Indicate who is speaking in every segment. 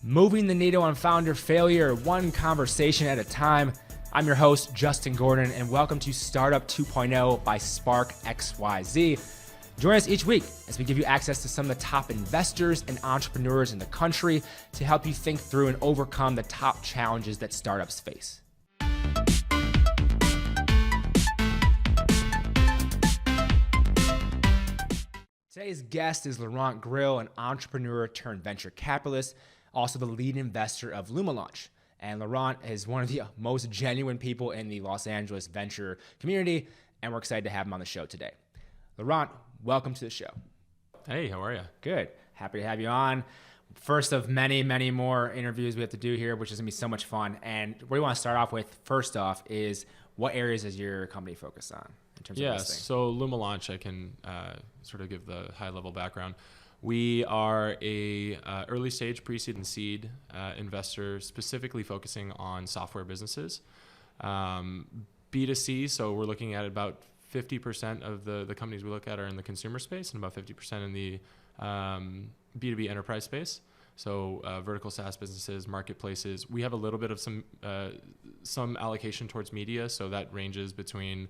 Speaker 1: Moving the needle on founder failure, one conversation at a time. I'm your host, Justin Gordon, and welcome to Startup 2.0 by Spark XYZ. Join us each week as we give you access to some of the top investors and entrepreneurs in the country to help you think through and overcome the top challenges that startups face. Today's guest is Laurent, an entrepreneur turned venture capitalist, also the lead investor of Luma Launch. And Laurent is one of the most genuine people in the Los Angeles venture community, and we're excited to have him on the show today. Laurent, welcome to the show.
Speaker 2: Hey, how are you?
Speaker 1: Good. Happy to have you on. First of many, many more interviews we have to do here, which is going to be so much fun. And what we want to start off with, first off, is what areas is your company focused on in terms of investing?
Speaker 2: So Luma Launch, I can sort of give the high-level background. We are a early stage pre-seed and seed investor specifically focusing on software businesses. B2C, so we're looking at about 50% of the companies we look at are in the consumer space and about 50% in the B2B enterprise space. So vertical SaaS businesses, marketplaces. We have a little bit of some allocation towards media, so that ranges between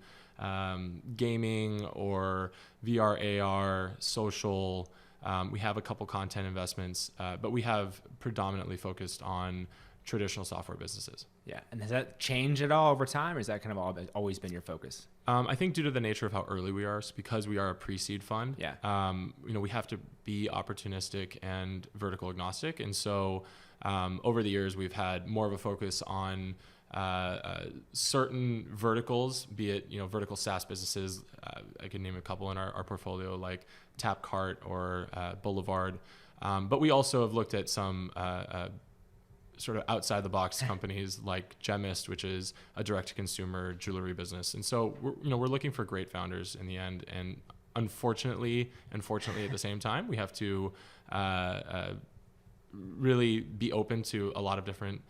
Speaker 2: gaming or VR, AR, social. We have a couple content investments, but we have predominantly focused on traditional software businesses.
Speaker 1: Yeah, and has that changed at all over time, or is that kind of always been your focus?
Speaker 2: I think due to the nature of how early we are, so because we are a pre-seed fund, we have to be opportunistic and vertical agnostic, and so over the years we've had more of a focus on certain verticals, be it vertical SaaS businesses. I can name a couple in our portfolio like Tapcart or Boulevard, but we also have looked at some sort of outside the box companies like Gemist, which is a direct to consumer jewelry business. And so we're looking for great founders in the end. And unfortunately at the same time, we have to really be open to a lot of different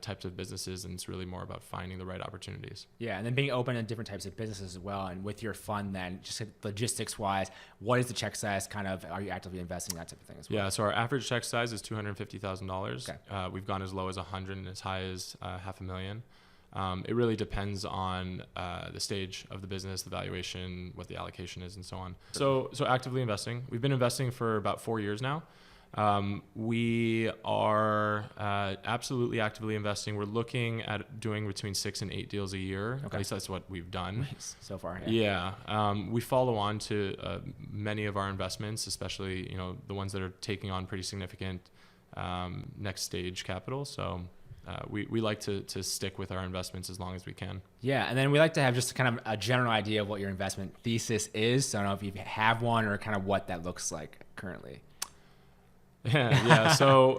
Speaker 2: types of businesses, and it's really more about finding the right opportunities.
Speaker 1: Yeah, and then being open to different types of businesses as well. And with your fund then, just logistics wise, what is the check size are you actively investing in that type of thing as well?
Speaker 2: Yeah, so our average check size is $250,000.
Speaker 1: Okay.
Speaker 2: We've gone as low as 100 and as high as $500,000. It really depends on the stage of the business, the valuation, what the allocation is, and so on. So actively investing. We've been investing for about 4 years now. We are absolutely actively investing. We're looking at doing between 6 and 8 deals a year. Okay. At least that's what we've done.
Speaker 1: Nice. So far.
Speaker 2: Yeah. We follow on to many of our investments, especially the ones that are taking on pretty significant next stage capital. So we like to stick with our investments as long as we can.
Speaker 1: Yeah, and then we like to have just kind of a general idea of what your investment thesis is. So I don't know if you have one or kind of what that looks like currently.
Speaker 2: Yeah. So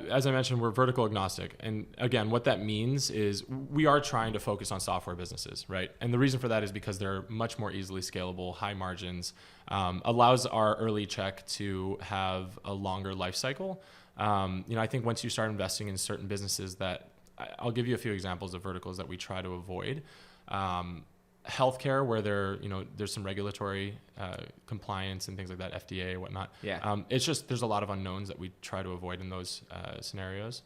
Speaker 2: as I mentioned, we're vertical agnostic. And again, what that means is we are trying to focus on software businesses, right? And the reason for that is because they're much more easily scalable, high margins, allows our early check to have a longer life cycle. I think once you start investing in certain businesses I'll give you a few examples of verticals that we try to avoid. Healthcare, where there's some regulatory compliance and things like that, FDA and whatnot.
Speaker 1: Yeah.
Speaker 2: It's just there's a lot of unknowns that we try to avoid in those scenarios.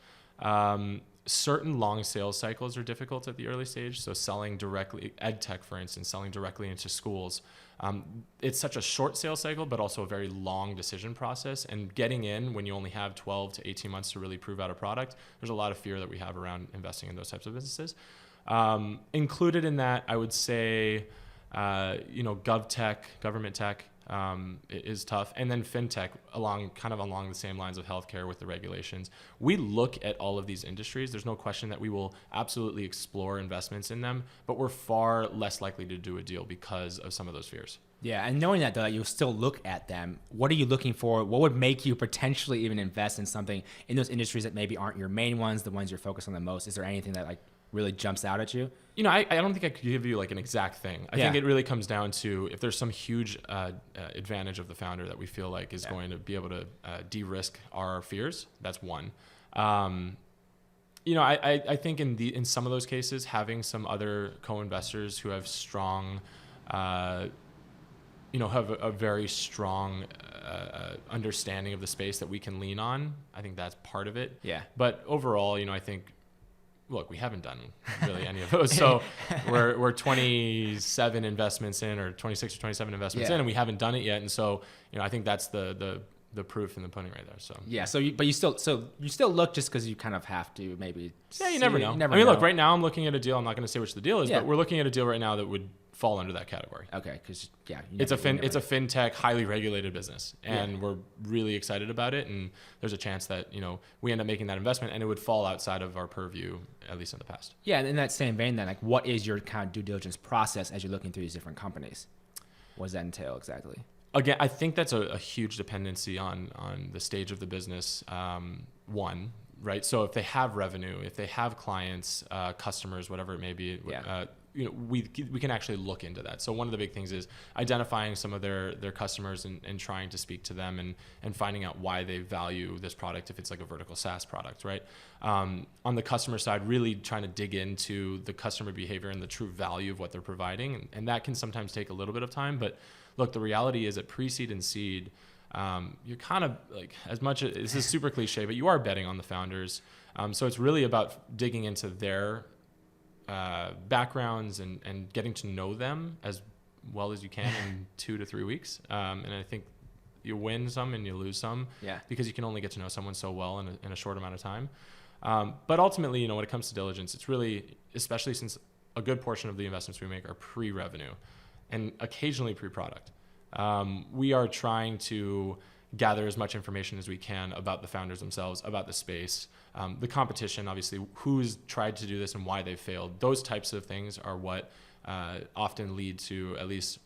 Speaker 2: Certain long sales cycles are difficult at the early stage. So selling directly, ed tech, for instance, selling directly into schools. It's such a short sales cycle, but also a very long decision process. And getting in when you only have 12 to 18 months to really prove out a product, there's a lot of fear that we have around investing in those types of businesses. Included in that, I would say, gov tech, government tech, is tough. And then fintech along the same lines of healthcare with the regulations. We look at all of these industries. There's no question that we will absolutely explore investments in them, but we're far less likely to do a deal because of some of those fears.
Speaker 1: Yeah, and knowing that though, you'll still look at them. What are you looking for? What would make you potentially even invest in something in those industries that maybe aren't your main ones, the ones you're focused on the most? Is there anything that really jumps out at you?
Speaker 2: I don't think I could give you an exact thing. I think it really comes down to if there's some huge advantage of the founder that we feel like is going to be able to de-risk our fears. That's one. I think in some of those cases, having some other co-investors who have strong have a very strong understanding of the space that we can lean on. I think that's part of it.
Speaker 1: Yeah.
Speaker 2: But overall, I think, look, we haven't done really any of those. So we're 27 investments in, or 26 or 27 investments in, and we haven't done it yet. And so, I think that's the proof in the pudding right there. So
Speaker 1: yeah. So you still look just because you kind of have to maybe.
Speaker 2: Yeah, you never know. Look, right now I'm looking at a deal. I'm not going to say which the deal is, but we're looking at a deal right now that would fall under that category.
Speaker 1: Okay, because
Speaker 2: it's a fintech, highly regulated business, and we're really excited about it. And there's a chance that we end up making that investment, and it would fall outside of our purview, at least in the past.
Speaker 1: Yeah, and in that same vein, then, like, what is your kind of due diligence process as you're looking through these different companies? What does that entail exactly?
Speaker 2: Again, I think that's a huge dependency on the stage of the business. One, right? So if they have revenue, if they have clients, customers, whatever it may be. We can actually look into that. So one of the big things is identifying some of their customers and trying to speak to them and finding out why they value this product, if it's like a vertical SaaS product, right? On the customer side, really trying to dig into the customer behavior and the true value of what they're providing. And that can sometimes take a little bit of time. But look, the reality is at pre-seed and seed, you're kind of like, as much as this is super cliche, but you are betting on the founders. So it's really about digging into their backgrounds and getting to know them as well as you can in 2 to 3 weeks. And I think you win some and you lose some because you can only get to know someone so well in a short amount of time. But ultimately, when it comes to diligence, it's really, especially since a good portion of the investments we make are pre-revenue and occasionally pre-product. We are trying to gather as much information as we can about the founders themselves, about the space, the competition, obviously, who's tried to do this and why they've failed. Those types of things are what often lead to at least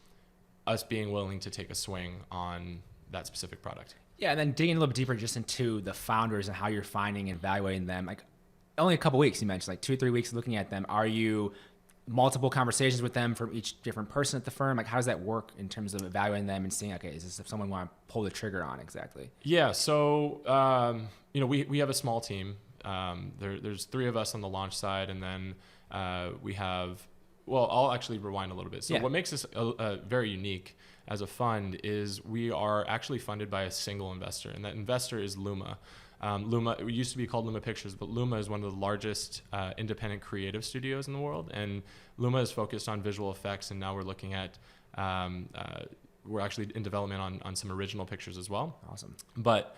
Speaker 2: us being willing to take a swing on that specific product.
Speaker 1: Yeah, and then digging a little bit deeper just into the founders and how you're finding and evaluating them. Like, only a couple weeks, you mentioned, like 2 or 3 weeks looking at them. Are you multiple conversations with them from each different person at the firm? Like, how does that work in terms of evaluating them and seeing, okay, is this someone we want to pull the trigger on exactly?
Speaker 2: Yeah, so, we have a small team. There's 3 of us on the launch side, and then we have, I'll actually rewind a little bit. So what makes us very unique as a fund is we are actually funded by a single investor, and that investor is Luma. Luma, it used to be called Luma Pictures, but Luma is one of the largest independent creative studios in the world. And Luma is focused on visual effects. And now we're looking at, we're actually in development on some original pictures as well.
Speaker 1: Awesome.
Speaker 2: But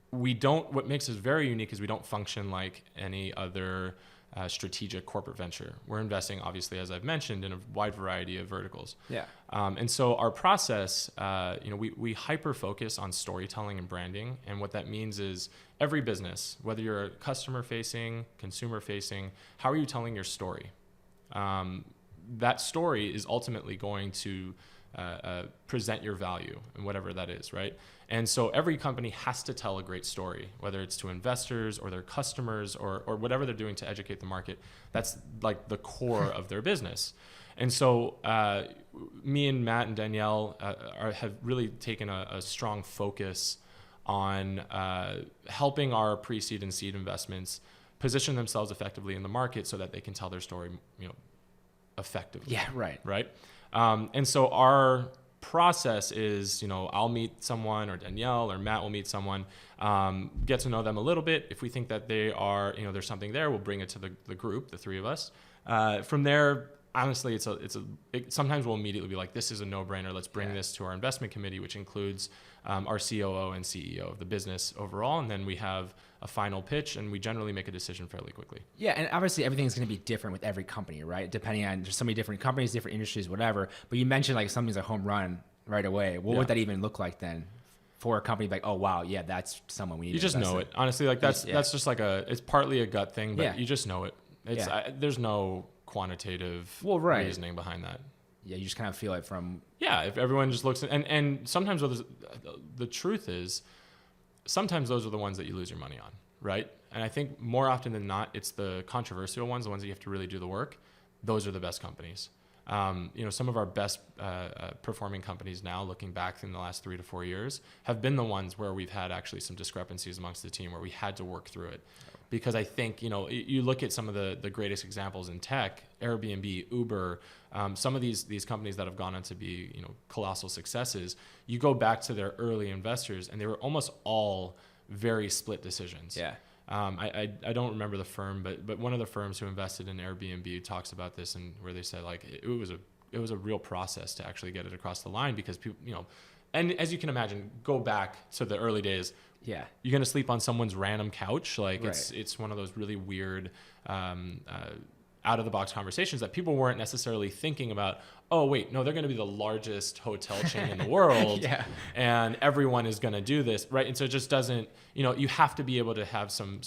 Speaker 2: what makes us very unique is we don't function like any other strategic corporate venture. We're investing, obviously, as I've mentioned, in a wide variety of verticals.
Speaker 1: Yeah.
Speaker 2: And so our process, we hyper focus on storytelling and branding. And what that means is every business, whether you're a customer facing, consumer facing, how are you telling your story? That story is ultimately going to present your value and whatever that is, right? And so every company has to tell a great story, whether it's to investors or their customers or whatever they're doing to educate the market. That's like the core of their business. And so me and Matt and Danielle have really taken a strong focus on helping our pre-seed and seed investments position themselves effectively in the market so that they can tell their story, effectively.
Speaker 1: Yeah, right.
Speaker 2: Right. And so our process is, I'll meet someone, or Danielle or Matt will meet someone, get to know them a little bit. If we think that they are, there's something there, we'll bring it to the group, the 3 of us. From there, honestly, sometimes we'll immediately be like, this is a no-brainer. Let's bring this to our investment committee, which includes our COO and CEO of the business overall. And then we have a final pitch, and we generally make a decision fairly quickly.
Speaker 1: Yeah, and obviously everything's going to be different with every company, right? Depending on, there's so many different companies, different industries, whatever. But you mentioned like something's a home run right away. What would that even look like then for a company like, oh wow, yeah, that's someone we need?
Speaker 2: You just know it. Honestly, like that's just like it's partly a gut thing, but you just know it. There's no quantitative reasoning behind that.
Speaker 1: Yeah, you just kind of feel it from.
Speaker 2: Yeah, if everyone just looks and sometimes the truth is, sometimes those are the ones that you lose your money on, right? And I think more often than not, it's the controversial ones, the ones that you have to really do the work. Those are the best companies. Some of our best performing companies now, looking back in the last 3 to 4 years, have been the ones where we've had actually some discrepancies amongst the team where we had to work through it. Because I think, you look at some of the greatest examples in tech, Airbnb, Uber, some of these companies that have gone on to be, colossal successes, you go back to their early investors and they were almost all very split decisions.
Speaker 1: Yeah.
Speaker 2: I don't remember the firm, but one of the firms who invested in Airbnb talks about this, and where they said like it was a real process to actually get it across the line, because people, and as you can imagine, go back to the early days.
Speaker 1: Yeah.
Speaker 2: You're going to sleep on someone's random couch. Like
Speaker 1: Right.
Speaker 2: it's one of those really weird, out of the box conversations that people weren't necessarily thinking about. Oh wait, no, they're going to be the largest hotel chain in the world.
Speaker 1: Yeah.
Speaker 2: And everyone is going to do this. Right. And so it just doesn't, you have to be able to have some,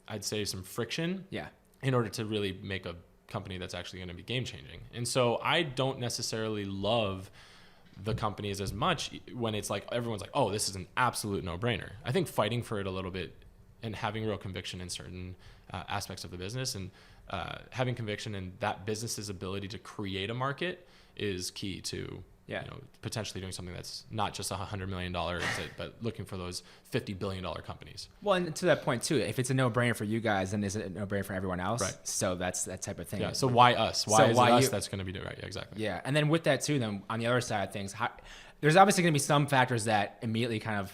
Speaker 2: I'd say some friction.
Speaker 1: Yeah.
Speaker 2: In order to really make a company that's actually going to be game changing. And so I don't necessarily love the companies as much when it's like everyone's like, oh, this is an absolute no-brainer. I think fighting for it a little bit and having real conviction in certain aspects of the business, and having conviction in that business's ability to create a market is key to potentially doing something that's not just $100 million exit, but looking for those $50 billion companies.
Speaker 1: Well, and to that point too, if it's a no-brainer for you guys, then is it a no-brainer for everyone else?
Speaker 2: Right.
Speaker 1: So that's that type of thing.
Speaker 2: Yeah. So why us? Why is it us that's going to be doing right? Yeah, exactly.
Speaker 1: Yeah. And then with that too, then on the other side of things, there's obviously going to be some factors that immediately kind of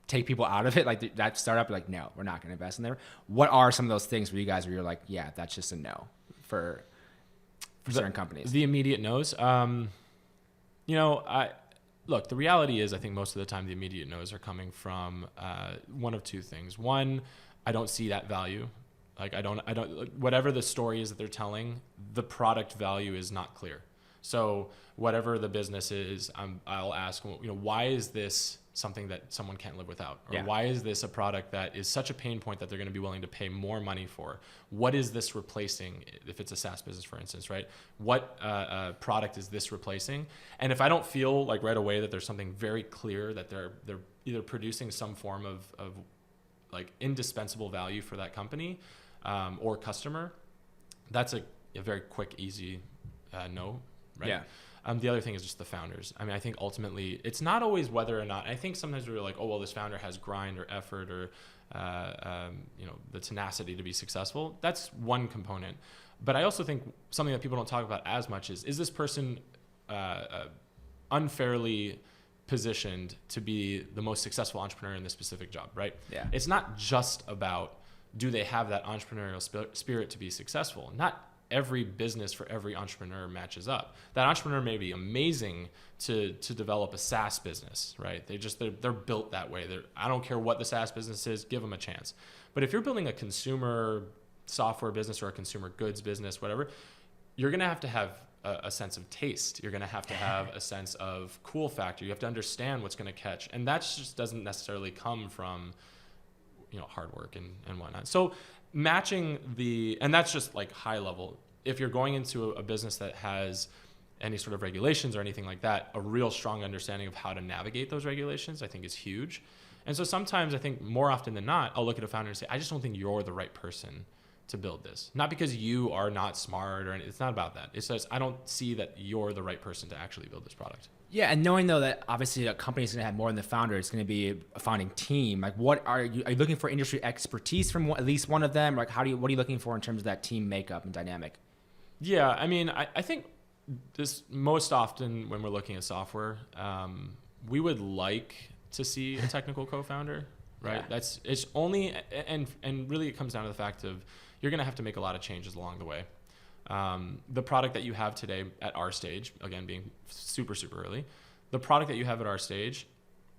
Speaker 1: take people out of it. Like that startup, like, no, we're not going to invest in there. What are some of those things for you guys where you're like, yeah, that's just a no for certain companies?
Speaker 2: The immediate no's. Look, the reality is I think most of the time the immediate no's are coming from one of two things. One, I don't see that value. Like I don't, whatever the story is that they're telling, the product value is not clear. So whatever the business is, I'll ask, why is this something that someone can't live without? Or why is this a product that is such a pain point that they're going to be willing to pay more money for? What is this replacing? If it's a SaaS business, for instance, right? What product is this replacing? And if I don't feel like right away that there's something very clear that they're either producing some form of like indispensable value for that company or customer, that's a very quick, easy no, right?
Speaker 1: Yeah.
Speaker 2: The other thing is just the founders. I mean, I think ultimately it's not always whether or not. I think sometimes we're like, oh, well, this founder has grind or effort or the tenacity to be successful. That's one component. But I also think something that people don't talk about as much is this person unfairly positioned to be the most successful entrepreneur in this specific job, right?
Speaker 1: Yeah.
Speaker 2: It's not just about do they have that entrepreneurial spirit to be successful. Not every business for every entrepreneur matches up. That entrepreneur may be amazing to develop a SaaS business, right? They're built that way. I don't care what the SaaS business is, give them a chance. But if you're building a consumer software business or a consumer goods business, whatever, you're going to have a sense of taste. You're going to have a sense of cool factor. You have to understand what's going to catch. And that just doesn't necessarily come from, hard work and whatnot. So matching and that's just like high level. If you're going into a business that has any sort of regulations or anything like that, a real strong understanding of how to navigate those regulations, I think is huge. And so sometimes I think more often than not, I'll look at a founder and say, I just don't think you're the right person to build this. Not because you are not smart or anything. It's not about that. It's just, I don't see that you're the right person to actually build this product.
Speaker 1: Yeah, and knowing though that obviously a company is going to have more than the founder, it's going to be a founding team. Like, what are you looking for industry expertise from at least one of them? Like, what are you looking for in terms of that team makeup and dynamic?
Speaker 2: Yeah, I mean, I think this most often when we're looking at software, we would like to see a technical co-founder, right?
Speaker 1: Yeah.
Speaker 2: It's only, and really it comes down to the fact of you're going to have to make a lot of changes along the way. The product that you have today at our stage, again, being super, super early, the product that you have at our stage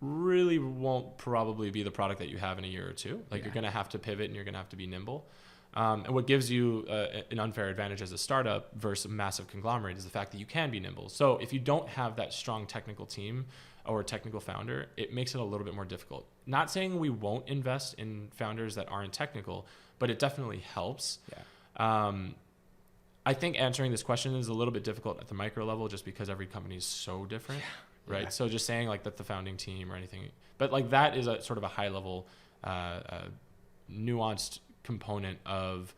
Speaker 2: really won't probably be the product that you have in a year or two. Like you're going to have to pivot and you're going to have to be nimble. And what gives you an unfair advantage as a startup versus a massive conglomerate is the fact that you can be nimble. So if you don't have that strong technical team or technical founder, it makes it a little bit more difficult. Not saying we won't invest in founders that aren't technical, but it definitely helps. Yeah. I think answering this question is a little bit difficult at the micro level just because every company is so different, right? Yeah. So just saying like that the founding team or anything, but like that is a sort of a high level, nuanced component of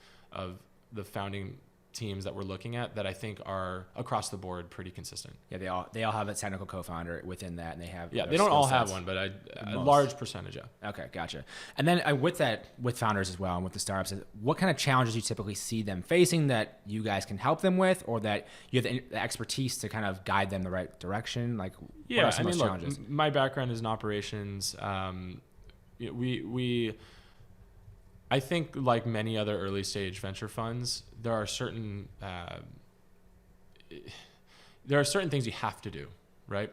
Speaker 2: the founding teams that we're looking at that I think are across the board pretty consistent.
Speaker 1: Yeah, they all have a technical co-founder within that, and they have
Speaker 2: they don't all have one, but a large percentage. Yeah.
Speaker 1: Okay, gotcha. And then with founders as well, and with the startups, what kind of challenges do you typically see them facing that you guys can help them with, or that you have the expertise to kind of guide them the right direction? Like, what are some of those challenges?
Speaker 2: Look, my background is in operations. I think, like many other early stage venture funds, there are certain things you have to do, right?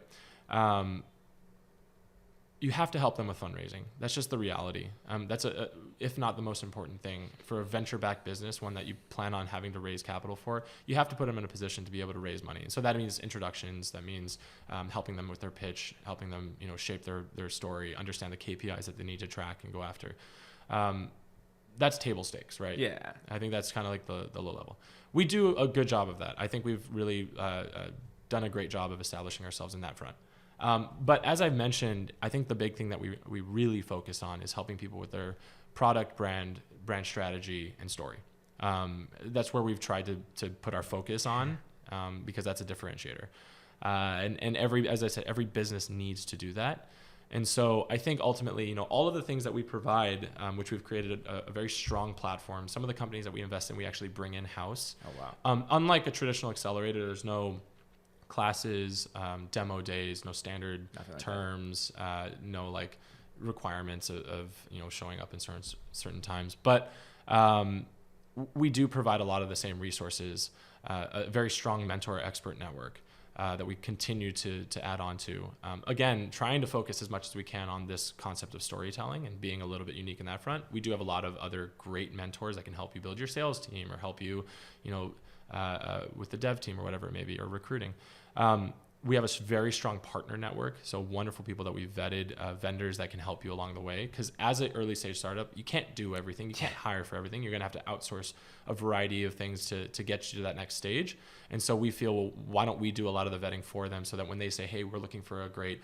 Speaker 2: You have to help them with fundraising. That's just the reality. That's if not the most important thing for a venture-backed business, one that you plan on having to raise capital for. You have to put them in a position to be able to raise money. And so that means introductions. That means helping them with their pitch, helping them shape their story, understand the KPIs that they need to track and go after. That's table stakes, right?
Speaker 1: Yeah.
Speaker 2: I think that's kind of like the low level. We do a good job of that. I think we've really done a great job of establishing ourselves in that front. But as I've mentioned, I think the big thing that we really focus on is helping people with their product, brand strategy, and story. That's where we've tried to put our focus on because that's a differentiator. And as I said, every business needs to do that. And so I think ultimately, all of the things that we provide, which we've created a very strong platform. Some of the companies that we invest in, we actually bring in-house.
Speaker 1: Oh, wow.
Speaker 2: Unlike a traditional accelerator, there's no classes, demo days, no standard terms, no like requirements of showing up in certain times. But we do provide a lot of the same resources, a very strong mentor expert network. That we continue to add on to. Again, trying to focus as much as we can on this concept of storytelling and being a little bit unique in that front. We do have a lot of other great mentors that can help you build your sales team or help you, with the dev team or whatever it may be, or recruiting. We have a very strong partner network, so wonderful people that we've vetted, vendors that can help you along the way. Because as an early stage startup, you can't do everything. You can't hire for everything. You're going to have to outsource a variety of things to get you to that next stage. And so we feel, well, why don't we do a lot of the vetting for them so that when they say, hey, we're looking for a great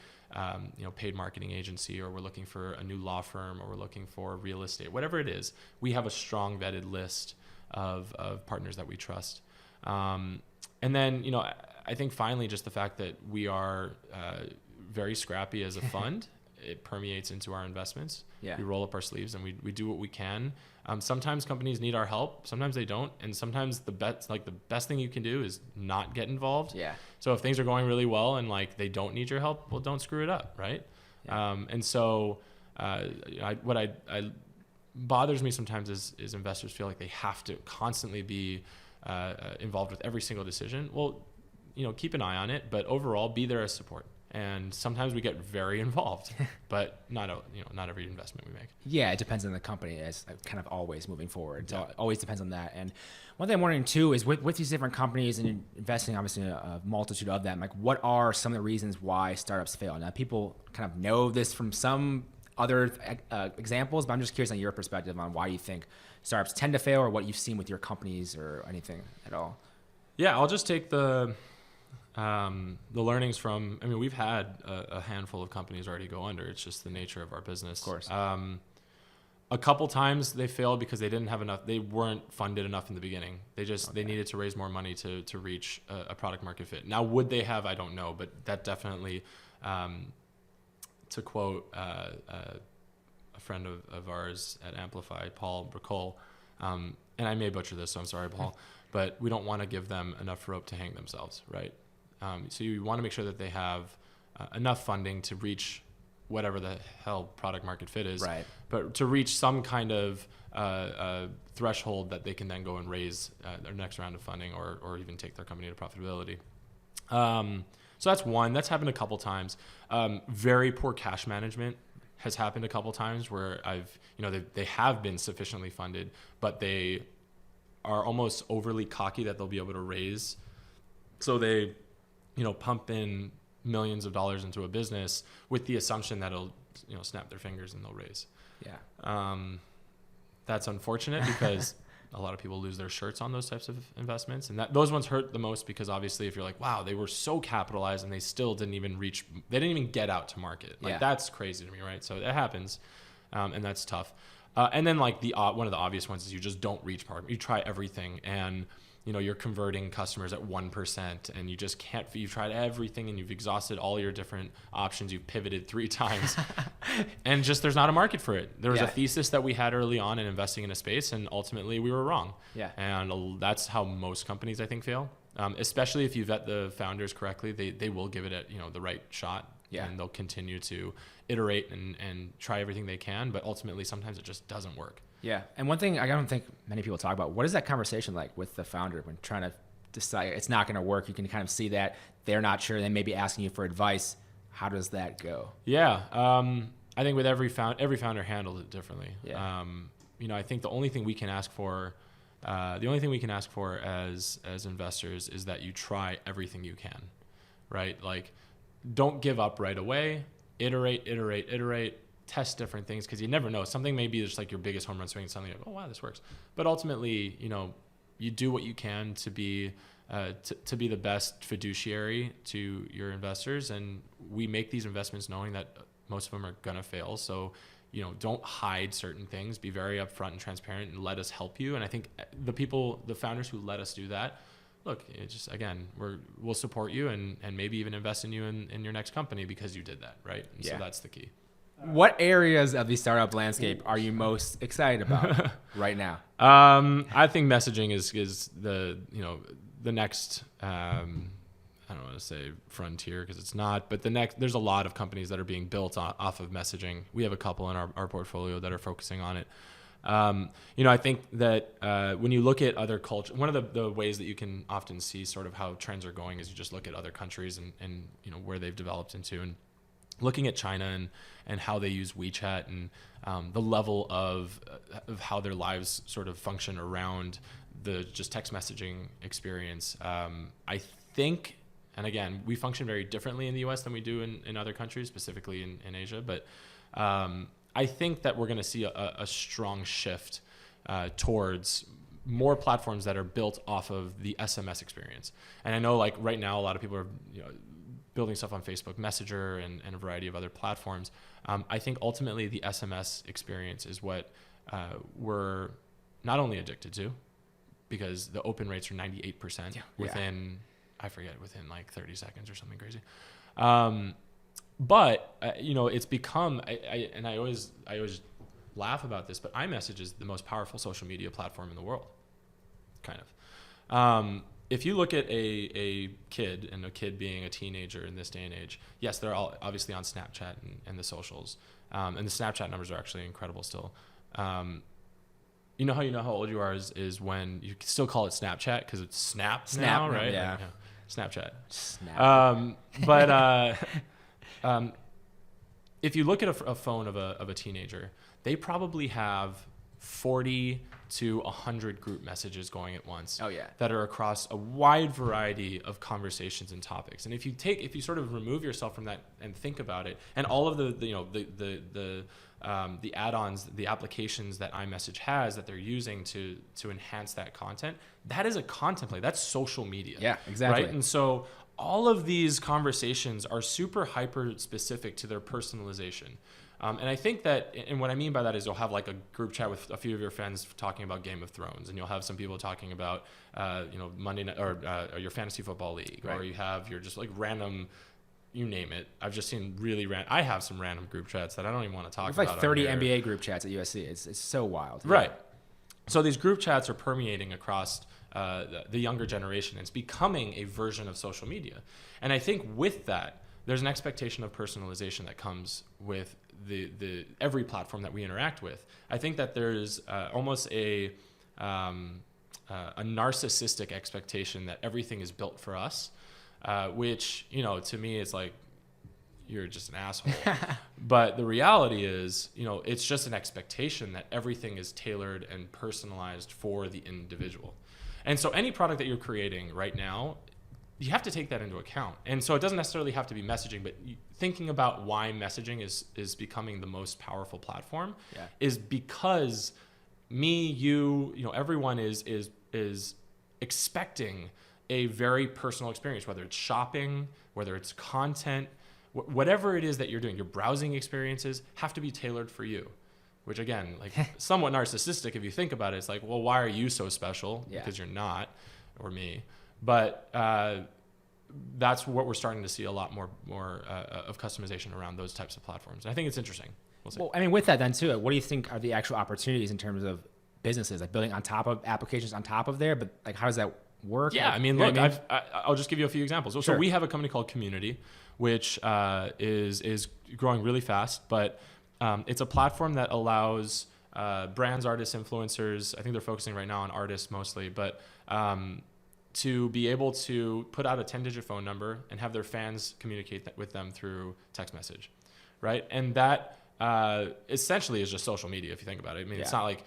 Speaker 2: paid marketing agency, or we're looking for a new law firm, or we're looking for real estate, whatever it is, we have a strong vetted list of partners that we trust. And then, I think finally just the fact that we are very scrappy as a fund, it permeates into our investments.
Speaker 1: Yeah.
Speaker 2: We roll up our sleeves and we do what we can. Sometimes companies need our help. Sometimes they don't. And sometimes the best thing you can do is not get involved.
Speaker 1: Yeah.
Speaker 2: So if things are going really well and they don't need your help, well, don't screw it up. Right. Yeah. And so what bothers me sometimes is investors feel like they have to constantly be involved with every single decision. Well, keep an eye on it, but overall be there as support. And sometimes we get very involved, but not every investment we make.
Speaker 1: Yeah, it depends on the company, as kind of always moving forward. So it always depends on that. And one thing I'm wondering too is with these different companies and investing obviously in a multitude of them, like what are some of the reasons why startups fail? Now people kind of know this from some other examples, but I'm just curious on your perspective on why you think startups tend to fail, or what you've seen with your companies or anything at all. Yeah,
Speaker 2: I'll just take the learnings from, we've had a handful of companies already go under. It's just the nature of our business.
Speaker 1: Of course.
Speaker 2: A couple times they failed because they didn't have enough, they weren't funded enough in the beginning. They needed to raise more money to reach a product market fit. Now, would they have? I don't know, but that definitely, to quote a friend of ours at Amplify, Paul Bricole, and I may butcher this, so I'm sorry, Paul, but we don't want to give them enough rope to hang themselves, right? So you want to make sure that they have enough funding to reach whatever the hell product market fit is,
Speaker 1: right? But
Speaker 2: to reach some kind of threshold that they can then go and raise their next round of funding, or even take their company to profitability. So that's one. That's happened a couple times. Very poor cash management has happened a couple times where they have been sufficiently funded, but they are almost overly cocky that they'll be able to raise. So they pump in millions of dollars into a business with the assumption that it'll, snap their fingers and they'll raise.
Speaker 1: Yeah.
Speaker 2: That's unfortunate because a lot of people lose their shirts on those types of investments. And those ones hurt the most because obviously if you're like, wow, they were so capitalized and they still didn't even get out to market. That's crazy to me, right? So it happens. And that's tough. And then one of the obvious ones is you just don't reach market. You try everything and you're converting customers at 1% and you just can't, you've tried everything and you've exhausted all your different options. You've pivoted 3 times and just, there's not a market for it. There was a thesis that we had early on in investing in a space, and ultimately we were wrong.
Speaker 1: Yeah.
Speaker 2: And that's how most companies, I think, fail. Especially if you vet the founders correctly, they will give it the right shot. Yeah. And they'll continue to iterate and try everything they can, but ultimately sometimes it just doesn't work.
Speaker 1: Yeah. And one thing I don't think many people talk about, what is that conversation like with the founder when trying to decide it's not going to work? You can kind of see that they're not sure. They may be asking you for advice. How does that go?
Speaker 2: Yeah. I think with every founder handles it differently.
Speaker 1: Yeah.
Speaker 2: I think the only thing we can ask for as investors is that you try everything you can, right? Like, don't give up right away. Iterate, test different things, because you never know. Something may be just like your biggest home run swing, and something like, oh wow, this works. But ultimately, you do what you can to be the best fiduciary to your investors, and we make these investments knowing that most of them are gonna fail. So, don't hide certain things. Be very upfront and transparent, and let us help you. And I think the founders who let us do that, look, it's just, again, we'll support you and maybe even invest in you in your next company because you did that, right? And so that's the key.
Speaker 1: What areas of the startup landscape are you most excited about right now?
Speaker 2: I think messaging is the next, I don't want to say frontier because it's not, but there's a lot of companies that are being built off of messaging. We have a couple in our portfolio that are focusing on it. I think that when you look at other culture, one of the ways that you can often see sort of how trends are going is you just look at other countries and where they've developed into, and looking at China and how they use WeChat and the level of how their lives sort of function around the just text messaging experience. I think, and again, we function very differently in the US than we do in other countries, specifically in Asia, but I think that we're going to see a strong shift towards more platforms that are built off of the SMS experience. And I know, like, right now, a lot of people are building stuff on Facebook Messenger and a variety of other platforms. I think ultimately the SMS experience is what we're not only addicted to, because the open rates are 98% within like 30 seconds or something crazy. But it's become, I always laugh about this, but iMessage is the most powerful social media platform in the world, kind of. If you look at a kid, and a kid being a teenager in this day and age, yes, they're all obviously on Snapchat and the socials, and the Snapchat numbers are actually incredible still. How old you are is when you still call it Snapchat because it's Snap now, right?
Speaker 1: Yeah.
Speaker 2: Snapchat.
Speaker 1: Snap.
Speaker 2: If you look at a phone of a teenager, they probably have 40 to 100 group messages going at once.
Speaker 1: Oh yeah.
Speaker 2: That are across a wide variety of conversations and topics. And if you sort of remove yourself from that and think about it, and all of the add-ons, the applications that iMessage has that they're using to enhance that content, that is a content play. That's social media.
Speaker 1: Yeah, exactly.
Speaker 2: Right? And so all of these conversations are super hyper specific to their personalization. And I think that, and what I mean by that is you'll have like a group chat with a few of your friends talking about Game of Thrones, and you'll have some people talking about, Monday night or your fantasy football league, right. Or you have your just like random, you name it. I've just seen I have some random group chats that I don't even want to talk about.
Speaker 1: It's like 30 NBA group chats at USC. It's so wild.
Speaker 2: Right. So these group chats are permeating across the younger generation. It's becoming a version of social media. And I think with that, there's an expectation of personalization that comes with the every platform that we interact with. I think that there's almost a narcissistic expectation that everything is built for us, which, to me, it's like, you're just an asshole. But the reality is, it's just an expectation that everything is tailored and personalized for the individual. And so any product that you're creating right now, you have to take that into account. And so it doesn't necessarily have to be messaging, but thinking about why messaging is becoming the most powerful platform is because everyone is expecting a very personal experience, whether it's shopping, whether it's content, whatever it is that you're doing. Your browsing experiences have to be tailored for you, which again, like somewhat narcissistic if you think about it. It's like, well, why are you so special?
Speaker 1: Yeah.
Speaker 2: Because you're not. or me. But that's what we're starting to see a lot more of customization around those types of platforms. And I think it's interesting. We'll see.
Speaker 1: Well, I mean, with that then too, what do you think are the actual opportunities in terms of businesses, like building on top of applications on top of there? But like, how does that work?
Speaker 2: Yeah,
Speaker 1: Like,
Speaker 2: I mean,
Speaker 1: you know
Speaker 2: look,
Speaker 1: what I mean?
Speaker 2: I'll just give you a few examples.
Speaker 1: Sure.
Speaker 2: So we have a company called Community, which is growing really fast, but it's a platform that allows brands, artists, influencers, I think they're focusing right now on artists mostly, but to be able to put out a 10-digit phone number and have their fans communicate with them through text message, right? And that essentially is just social media if you think about it. I mean, it's not like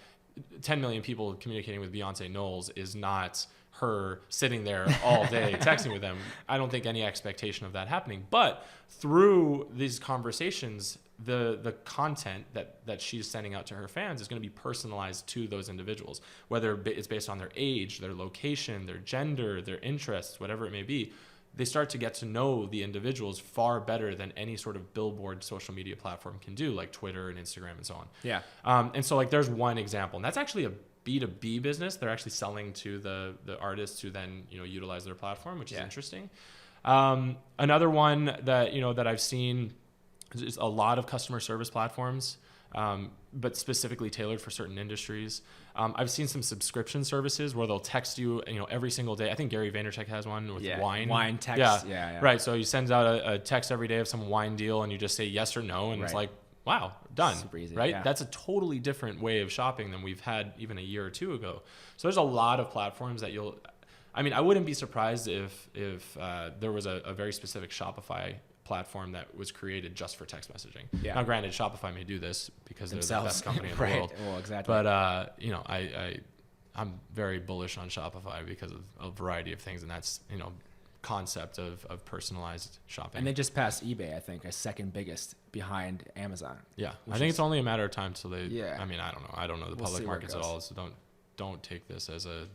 Speaker 2: 10 million people communicating with Beyonce Knowles is not her sitting there all day texting with them. I don't think any expectation of that happening. But through these conversations, the content that she's sending out to her fans is going to be personalized to those individuals, whether it's based on their age, their location, their gender, their interests, whatever it may be. They start to get to know the individuals far better than any sort of billboard social media platform can do, like Twitter and Instagram and so on.
Speaker 1: Yeah.
Speaker 2: And so like there's one example, and that's actually a B2B business. They're actually selling to the artists who then, utilize their platform, which is interesting. Another one that, that I've seen is a lot of customer service platforms, but specifically tailored for certain industries. I've seen some subscription services where they'll text you, every single day. I think Gary Vaynerchuk has one with wine.
Speaker 1: Wine text. Yeah.
Speaker 2: Right. So he sends out a text every day of some wine deal, and you just say yes or no, and it's like, wow, done.
Speaker 1: Super easy,
Speaker 2: right?
Speaker 1: yeah.
Speaker 2: That's a totally different way of shopping than we've had even a year or two ago. So there's a lot of platforms that I wouldn't be surprised if there was a very specific Shopify platform that was created just for text messaging. Yeah. Now, granted, Shopify may do this because they're the best company in the world.
Speaker 1: Well, exactly.
Speaker 2: But I'm very bullish on Shopify because of a variety of things, and that's concept of personalized shopping.
Speaker 1: And they just passed eBay, I think, as second biggest behind Amazon.
Speaker 2: Yeah, I think it's only a matter of time till they.
Speaker 1: Yeah.
Speaker 2: I mean, I don't know. I don't know the public markets at all, so don't take this as a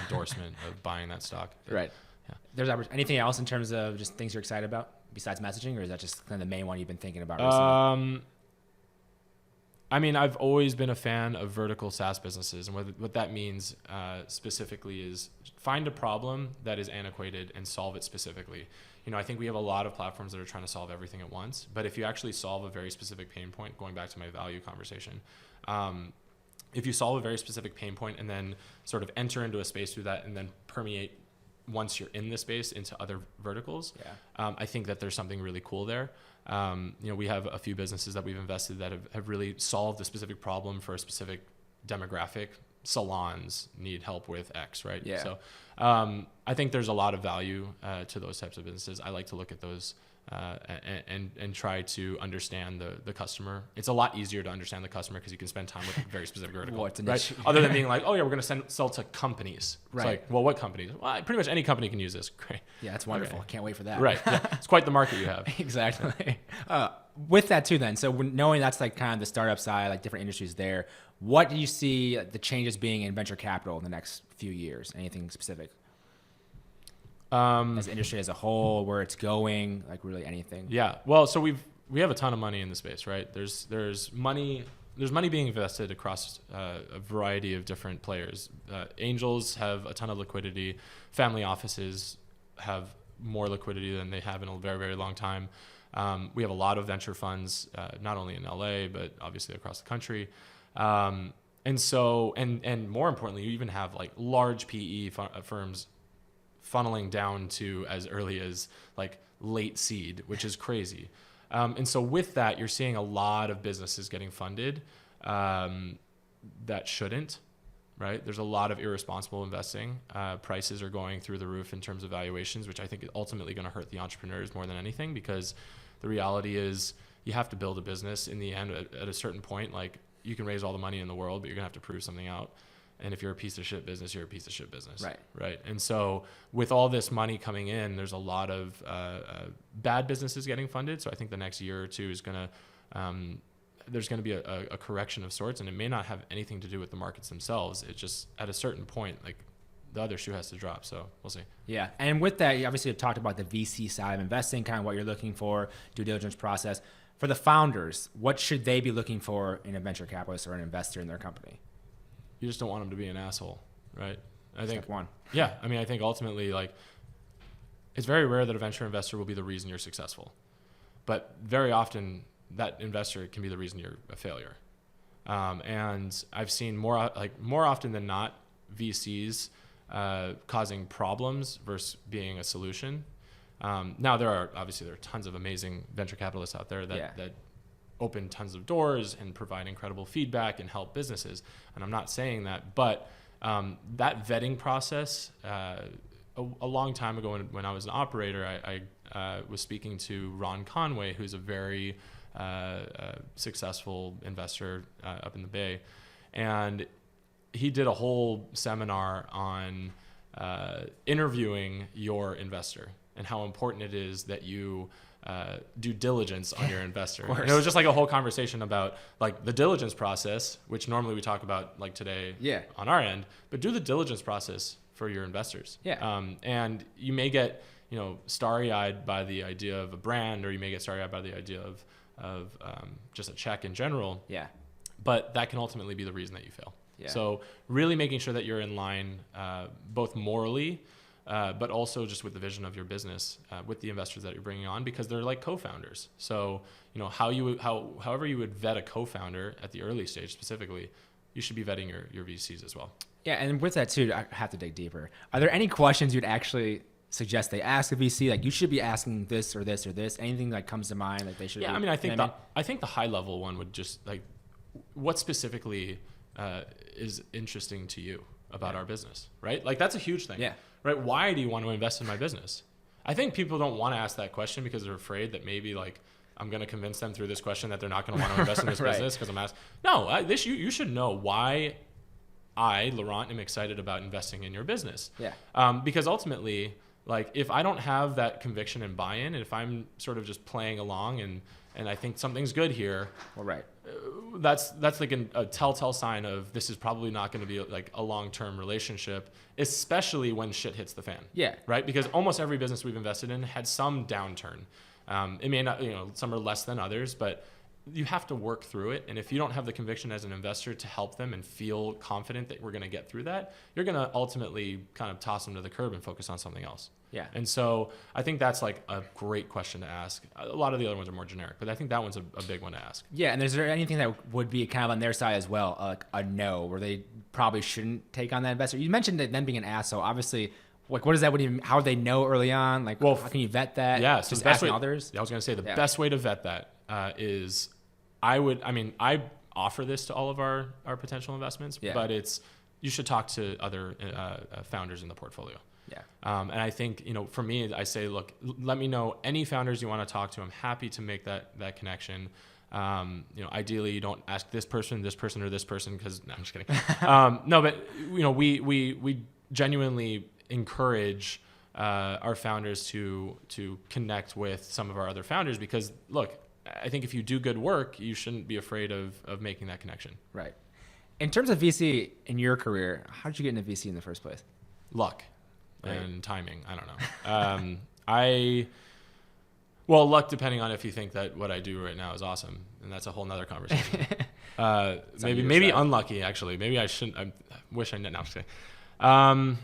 Speaker 2: endorsement of buying that stock. But,
Speaker 1: right. Yeah. There's anything else in terms of just things you're excited about besides messaging, or is that just kind of the main one you've been thinking about recently?
Speaker 2: I've always been a fan of vertical SaaS businesses, and what that means specifically is find a problem that is antiquated and solve it specifically. I think we have a lot of platforms that are trying to solve everything at once, but if you actually solve a very specific pain point, going back to my value conversation, if you solve a very specific pain point and then sort of enter into a space through that and then permeate once you're in the space into other verticals, I think that there's something really cool there. We have a few businesses that we've invested that have really solved a specific problem for a specific demographic. Salons need help with X, right?
Speaker 1: Yeah.
Speaker 2: So I think there's a lot of value to those types of businesses. I like to look at those and try to understand the customer. It's a lot easier to understand the customer because you can spend time with a very specific vertical, right? Other than being like, oh yeah, we're going to sell to companies. Right. It's like, well, what companies? Well, pretty much any company can use this. Great.
Speaker 1: Yeah, that's wonderful.
Speaker 2: Okay.
Speaker 1: Can't wait for that.
Speaker 2: Right. Yeah. It's quite the market you have.
Speaker 1: Exactly. With that too, then, so knowing that's like kind of the startup side, like different industries there, what do you see the changes being in venture capital in the next few years? Anything specific? As an industry as a whole, where it's going, like really anything?
Speaker 2: Yeah. Well, so we have a ton of money in the space, right? There's money being invested across a variety of different players. Angels have a ton of liquidity. Family offices have more liquidity than they have in a very, very long time. We have a lot of venture funds, not only in LA, but obviously across the country. And more importantly, you even have like large PE firms funneling down to as early as like late seed, which is crazy. And so with that, you're seeing a lot of businesses getting funded that shouldn't, right? There's a lot of irresponsible investing. Prices are going through the roof in terms of valuations, which I think is ultimately going to hurt the entrepreneurs more than anything, because the reality is you have to build a business in the end at a certain point. Like, you can raise all the money in the world, but you're gonna have to prove something out. And if you're a piece of shit business, you're a piece of shit business. Right. And so with all this money coming in, there's a lot of bad businesses getting funded. So I think the next year or two is there's going to be a correction of sorts, and it may not have anything to do with the markets themselves. It's just at a certain point, like, the other shoe has to drop. So we'll see. Yeah.
Speaker 1: And with that, you obviously have talked about the VC side of investing, kind of what you're looking for, due diligence process. For the founders, what should they be looking for in a venture capitalist or an investor in their company?
Speaker 2: You just don't want them to be an asshole, right? I think
Speaker 1: step one.
Speaker 2: Yeah, I mean, I think ultimately, like, it's very rare that a venture investor will be the reason you're successful, but very often that investor can be the reason you're a failure. And I've seen more often than not VCs causing problems versus being a solution. Now there are tons of amazing venture capitalists out there that open tons of doors and provide incredible feedback and help businesses. And I'm not saying that, but that vetting process, a long time ago when I was an operator, I was speaking to Ron Conway, who's a very successful investor up in the Bay. And he did a whole seminar on interviewing your investor and how important it is that you do diligence on your investor. And it was just like a whole conversation about like the diligence process, which normally we talk about like today on our end, but do the diligence process for your investors. And you may get, starry-eyed by the idea of a brand, or you may get starry-eyed by the idea of just a check in general. But that can ultimately be the reason that you fail. So really making sure that you're in line, both morally, but also just with the vision of your business, with the investors that you're bringing on, because they're like co-founders. So, however you would vet a co-founder at the early stage specifically, you should be vetting your VCs as well.
Speaker 1: Yeah, and with that too, I have to dig deeper. Are there any questions you'd actually suggest they ask a VC? Like, you should be asking this or this or this. Anything that comes to mind that they should?
Speaker 2: Yeah, I think the high level one would just like, what specifically is interesting to you about our business, right? Like, that's a huge thing. Right? Why do you want to invest in my business? I think people don't want to ask that question because they're afraid that maybe like I'm going to convince them through this question that they're not going to want to invest in this business because I'm asking. No, you should know why I, Laurent, am excited about investing in your business. Because ultimately, like, if I don't have that conviction and buy-in, and if I'm sort of just playing along and I think something's good here, that's like a telltale sign of this is probably not going to be like a long-term relationship, especially when shit hits the fan. Right? Because almost every business we've invested in had some downturn. It may not, some are less than others, but you have to work through it. And if you don't have the conviction as an investor to help them and feel confident that we're going to get through that, you're going to ultimately kind of toss them to the curb and focus on something else. And so I think that's like a great question to ask. A lot of the other ones are more generic, but I think that one's a big one to ask. And is there anything that would be kind of on their side as well, like a no, where they probably shouldn't take on that investor? You mentioned them being an ass, so obviously, like, what does that even? How do they know early on? Like, how can you vet that? So
Speaker 1: just asking others.
Speaker 2: I was going to say the best way to vet that is, I offer this to all of our potential investments, but you should talk to other founders in the portfolio. And I think, for me, I say, look, let me know any founders you want to talk to. I'm happy to make that connection. Ideally you don't ask this person, or this person, because no, I'm just kidding. No, but we genuinely encourage our founders to connect with some of our other founders, because look, I think if you do good work, you shouldn't be afraid of making that connection. Right.
Speaker 1: In terms of VC in your career, how did you get into VC in the first place?
Speaker 2: Luck and timing. I don't know. Luck, depending on if you think that what I do right now is awesome, and that's a whole nother conversation. maybe unlucky, actually. Maybe I shouldn't. I wish I didn't. No, I'm just kidding.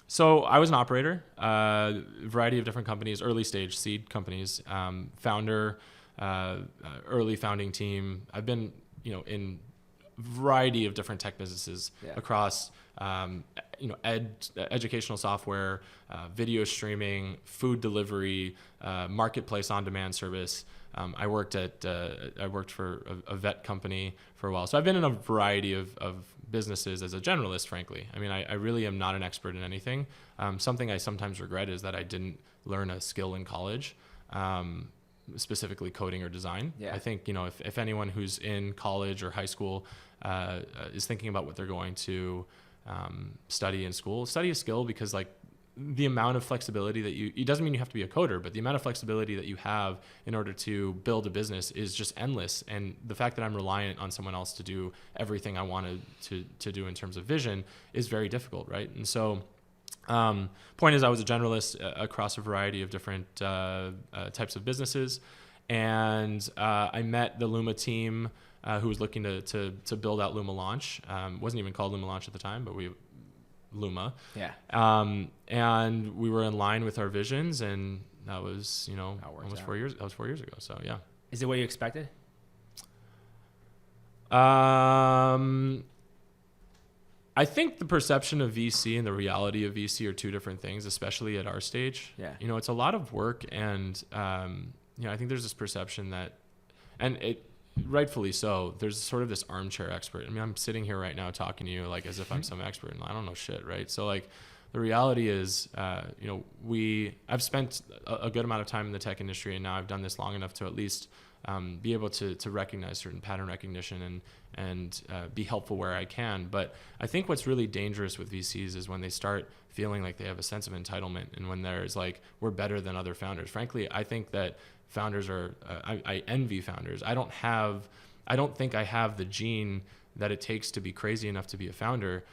Speaker 2: So I was an operator, variety of different companies, early stage seed companies, founder, early founding team. I've been, in variety of different tech businesses across, educational software, video streaming, food delivery, marketplace on-demand service. I worked for a vet company for a while. So I've been in a variety of businesses as a generalist, frankly. I mean, I really am not an expert in anything. Something I sometimes regret is that I didn't learn a skill in college, specifically coding or design. I think, if anyone who's in college or high school is thinking about what they're going to study in school, study a skill, because like the amount of flexibility that it doesn't mean you have to be a coder, but the amount of flexibility that you have in order to build a business is just endless. And the fact that I'm reliant on someone else to do everything I wanted to do in terms of vision is very difficult, right? And so point is, I was a generalist across a variety of different types of businesses. And I met the Luma team who was looking to build out Luma Launch. Wasn't even called Luma Launch at the time, but Luma.
Speaker 1: Yeah.
Speaker 2: And we were in line with our visions, and that was, almost 4 years. That was 4 years ago. So yeah.
Speaker 1: Is it what you expected?
Speaker 2: I think the perception of VC and the reality of VC are two different things, especially at our stage.
Speaker 1: Yeah.
Speaker 2: It's a lot of work, and I think there's this perception that, and it rightfully so, there's sort of this armchair expert. I mean, I'm sitting here right now talking to you like as if I'm some expert, and I don't know shit, right? So like, the reality is, I've spent a good amount of time in the tech industry, and now I've done this long enough to at least be able to recognize certain pattern recognition and be helpful where I can. But I think what's really dangerous with VCs is when they start feeling like they have a sense of entitlement, and when there's like, we're better than other founders. Frankly, I think that founders are, I envy founders. I don't think I have the gene that it takes to be crazy enough to be a founder,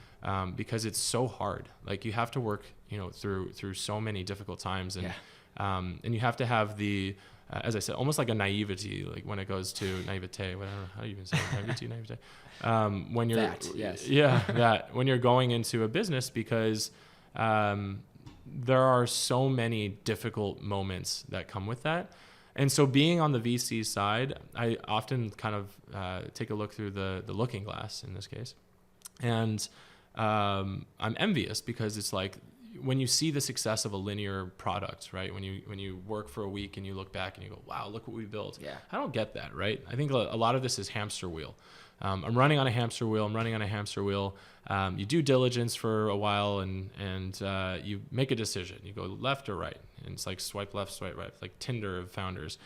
Speaker 2: because it's so hard. Like, you have to work, through so many difficult times, and you have to have the, as I said, almost like a naivety, like when it goes to naivete, whatever, how do you even say it? Naivete. When you're, when you're going into a business, because there are so many difficult moments that come with that. And so being on the VC side, I often kind of take a look through the looking glass in this case. And I'm envious, because it's like, when you see the success of a linear product, right? When you work for a week and you look back and you go, wow, look what we built. Yeah. I don't get that, right? I think a lot of this is hamster wheel. I'm running on a hamster wheel. You do diligence for a while, and you make a decision. You go left or right. And it's like swipe left, swipe right, like Tinder of founders.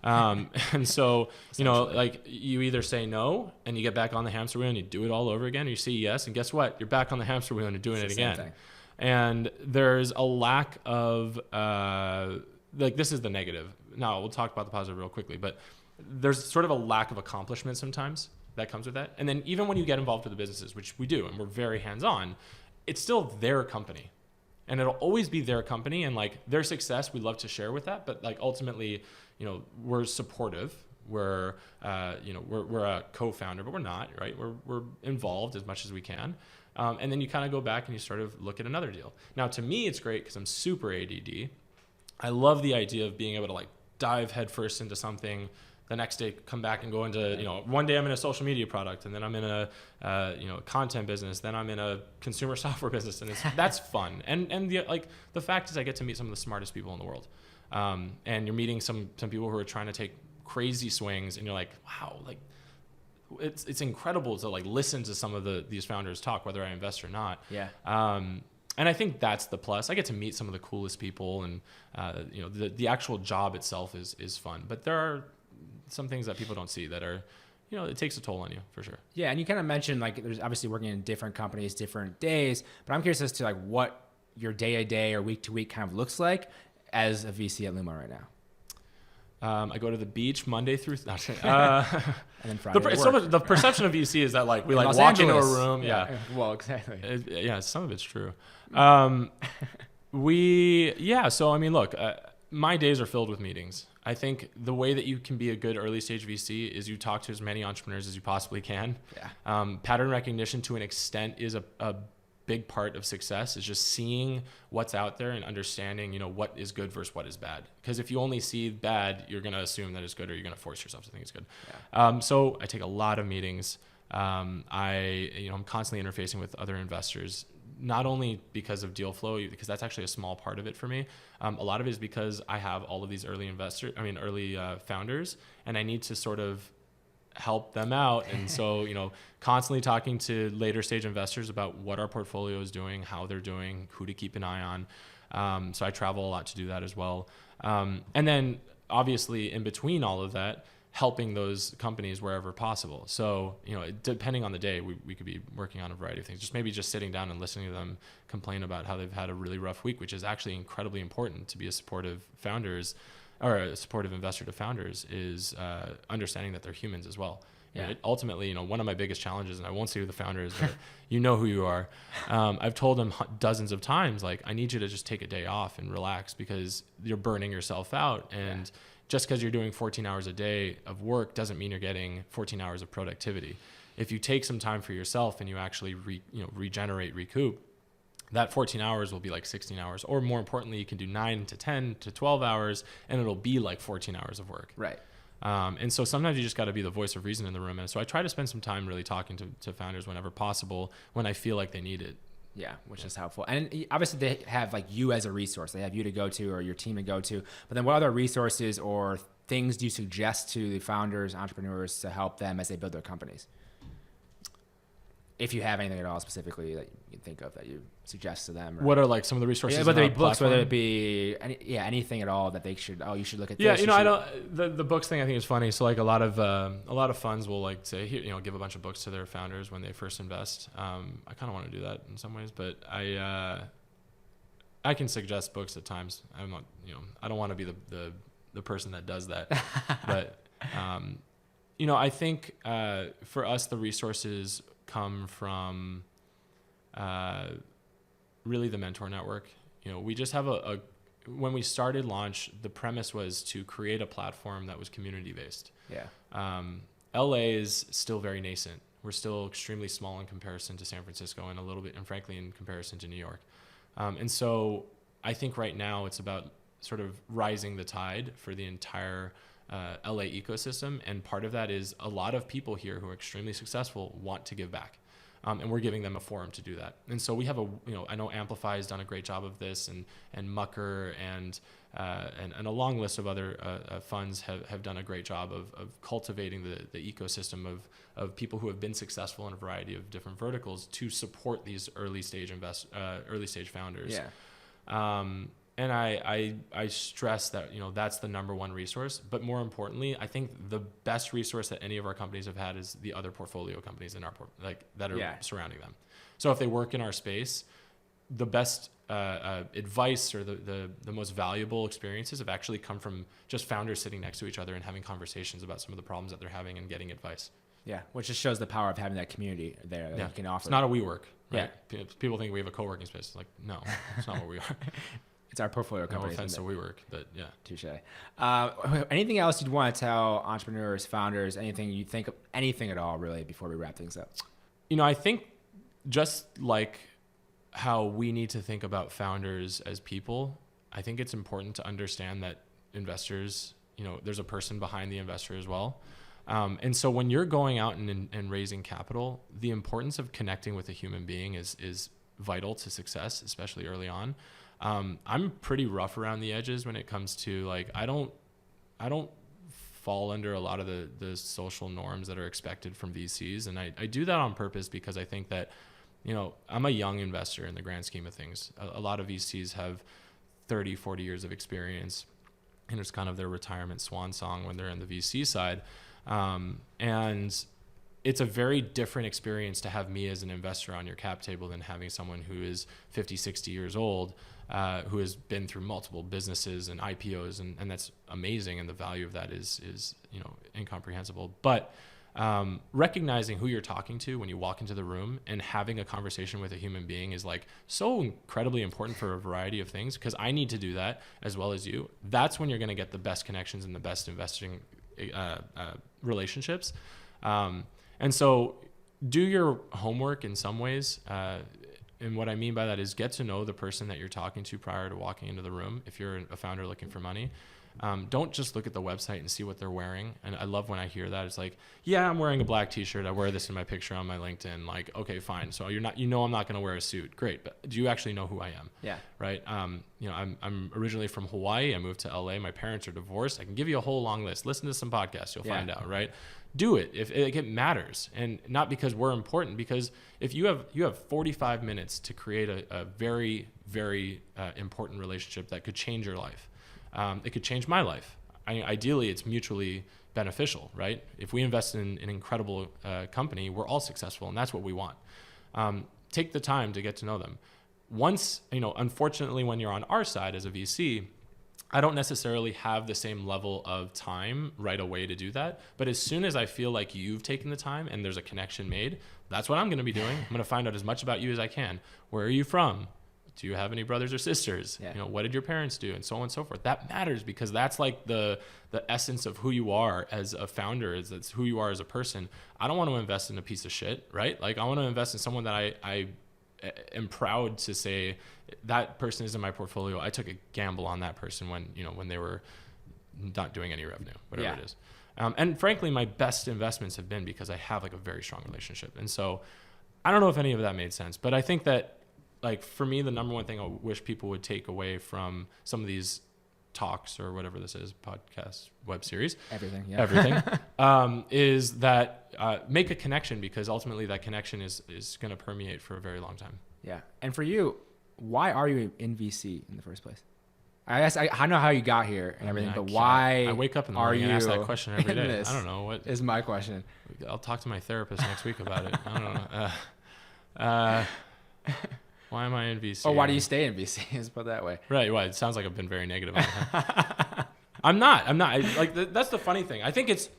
Speaker 2: And so, like, you either say no and you get back on the hamster wheel and you do it all over again, or you say yes, and guess what? You're back on the hamster wheel and you're doing it again. Thing. And there's a lack of, this is the negative. Now, we'll talk about the positive real quickly, but there's sort of a lack of accomplishment sometimes that comes with that. And then even when you get involved with the businesses, which we do, and we're very hands-on, it's still their company. And it'll always be their company, and like, their success, we'd love to share with that. But like, ultimately, we're supportive. We're a co-founder, but we're not, right? We're involved as much as we can. And then you kind of go back and you sort of look at another deal. Now, to me, it's great because I'm super ADD. I love the idea of being able to like dive headfirst into something, the next day come back and go into, one day I'm in a social media product, and then I'm in a, content business, then I'm in a consumer software business, and that's fun. And the fact is, I get to meet some of the smartest people in the world. And you're meeting some people who are trying to take crazy swings, and you're like, wow, like, it's incredible to like listen to some of these founders talk, whether I invest or not. Yeah. And I think that's the plus. I get to meet some of the coolest people, and the actual job itself is fun. But there are some things that people don't see that are, it takes a toll on you for sure. Yeah, and you kind of mentioned like there's obviously working in different companies, different days. But I'm curious as to like what your day to day or week to week kind of looks like as a VC at Luma right now. I go to the beach Monday through and then Friday. The perception of VC is that like we like Los walk Angeles. Into a room. Yeah. Well, exactly. Some of it's true. So I mean, look, my days are filled with meetings. I think the way that you can be a good early stage VC is you talk to as many entrepreneurs as you possibly can. Yeah. Pattern recognition to an extent is a big part of success, is just seeing what's out there and understanding, what is good versus what is bad. Because if you only see bad, you're going to assume that it's good, or you're going to force yourself to think it's good. Yeah. So I take a lot of meetings. I'm constantly interfacing with other investors, not only because of deal flow, because that's actually a small part of it for me. A lot of it is because I have all of these early founders, and I need to sort of help them out. And so, constantly talking to later stage investors about what our portfolio is doing, how they're doing, who to keep an eye on. So I travel a lot to do that as well. And then obviously in between all of that, helping those companies wherever possible. So, depending on the day, we could be working on a variety of things. Just sitting down and listening to them complain about how they've had a really rough week, which is actually incredibly important to be a supportive founders or a supportive investor to founders, is understanding that they're humans as well. Yeah. Ultimately, one of my biggest challenges, and I won't say who the founder is, but you know who you are. I've told them dozens of times, like, I need you to just take a day off and relax, because you're burning yourself out. And just because you're doing 14 hours a day of work doesn't mean you're getting 14 hours of productivity. If you take some time for yourself and you actually regenerate, recoup, that 14 hours will be like 16 hours, or more importantly, you can do 9 to 10 to 12 hours and it'll be like 14 hours of work.
Speaker 1: Right.
Speaker 2: And so sometimes you just got to be the voice of reason in the room. And so I try to spend some time really talking to founders whenever possible when I feel like they need it.
Speaker 1: Yeah, which is helpful. And obviously they have like you as a resource. They have you to go to or your team to go to. But then what other resources or things do you suggest to the founders, entrepreneurs to help them as they build their companies? If you have anything at all specifically that you can think of that you suggest to them. Or,
Speaker 2: what are like some of the resources?
Speaker 1: Yeah, whether it be books,
Speaker 2: platform?
Speaker 1: whether it be anything at all that they should, you should look at
Speaker 2: yeah,
Speaker 1: this.
Speaker 2: I don't, the books thing I think is funny. So like a lot of funds will like say, here, give a bunch of books to their founders when they first invest. I kind of want to do that in some ways, but I can suggest books at times. I'm not, I don't want to be the person that does that, but, I think, for us, the resources come from, really the mentor network. We just have when we started Launch, the premise was to create a platform that was community based.
Speaker 1: Yeah.
Speaker 2: LA is still very nascent. We're still extremely small in comparison to San Francisco and a little bit, and frankly, in comparison to New York. And so I think right now it's about sort of rising the tide for the entire LA ecosystem. And part of that is a lot of people here who are extremely successful want to give back. And we're giving them a forum to do that. And so we have I know Amplify has done a great job of this, and Mucker and a long list of other funds have done a great job of cultivating the ecosystem of people who have been successful in a variety of different verticals to support these early stage founders.
Speaker 1: Yeah.
Speaker 2: And I stress that, that's the number one resource. But more importantly, I think the best resource that any of our companies have had is the other portfolio companies in our that are surrounding them. So if they work in our space, the best advice or the most valuable experiences have actually come from just founders sitting next to each other and having conversations about some of the problems that they're having and getting advice.
Speaker 1: Yeah, which just shows the power of having that community there that you can offer.
Speaker 2: It's not a WeWork, right?
Speaker 1: Yeah.
Speaker 2: People think we have a co-working space. It's like, no, it's not what we are.
Speaker 1: It's our portfolio company.
Speaker 2: No offense to WeWork, but yeah.
Speaker 1: Touche. Anything else you'd want to tell entrepreneurs, founders, anything you think of, anything at all, really, before we wrap things up?
Speaker 2: I think just like how we need to think about founders as people, I think it's important to understand that investors, there's a person behind the investor as well. And so when you're going out and raising capital, the importance of connecting with a human being is vital to success, especially early on. I'm pretty rough around the edges when it comes to I don't fall under a lot of the social norms that are expected from VCs. And I do that on purpose because I think that, I'm a young investor in the grand scheme of things. A lot of VCs have 30, 40 years of experience, and it's kind of their retirement swan song when they're in the VC side. And it's a very different experience to have me as an investor on your cap table than having someone who is 50, 60 years old, who has been through multiple businesses and IPOs, and that's amazing. And the value of that is incomprehensible. But recognizing who you're talking to when you walk into the room and having a conversation with a human being is so incredibly important for a variety of things, because I need to do that as well as you. That's when you're going to get the best connections and the best investing relationships. And so do your homework in some ways. And what I mean by that is get to know the person that you're talking to prior to walking into the room. If you're a founder looking for money, don't just look at the website and see what they're wearing. And I love when I hear that. It's yeah, I'm wearing a black t-shirt. I wear this in my picture on my LinkedIn. Okay, fine. So I'm not going to wear a suit. Great. But do you actually know who I am? Yeah. Right. I'm originally from Hawaii. I moved to LA. My parents are divorced. I can give you a whole long list. Listen to some podcasts. You'll find out. Right. Do it if it matters, and not because we're important, because if you have 45 minutes to create a very, very important relationship that could change your life. It could change my life. Ideally, it's mutually beneficial, right? If we invest in an incredible company, we're all successful, and that's what we want. Take the time to get to know them. Once, unfortunately, when you're on our side as a VC, I don't necessarily have the same level of time right away to do that. But as soon as I feel like you've taken the time and there's a connection made, that's what I'm going to be doing. I'm going to find out as much about you as I can. Where are you from? Do you have any brothers or sisters? Yeah. What did your parents do? And so on and so forth. That matters, because that's the essence of who you are as a founder. That's who you are as a person. I don't want to invest in a piece of shit, right? I want to invest in someone that I am proud to say that person is in my portfolio. I took a gamble on that person when they were not doing any revenue, whatever it is. And frankly, my best investments have been because I have like a very strong relationship. And so I don't know if any of that made sense, but I think that like for me, the number one thing I wish people would take away from some of these talks or whatever this is, podcast, web series, everything, is that make a connection, because ultimately that connection is going to permeate for a very long time.
Speaker 1: Yeah. And for you, why are you in VC in the first place? I guess I know how you got here and everything, but why
Speaker 2: I wake up in the morning and ask that question every day. I don't know. What
Speaker 1: is my question?
Speaker 2: I'll talk to my therapist next week about it. I don't know. Why am I in VC?
Speaker 1: Or why do you stay in VC? Let's put it that way.
Speaker 2: Right. Well, it sounds like I've been very negative on that. I'm not. That's the funny thing. I think it's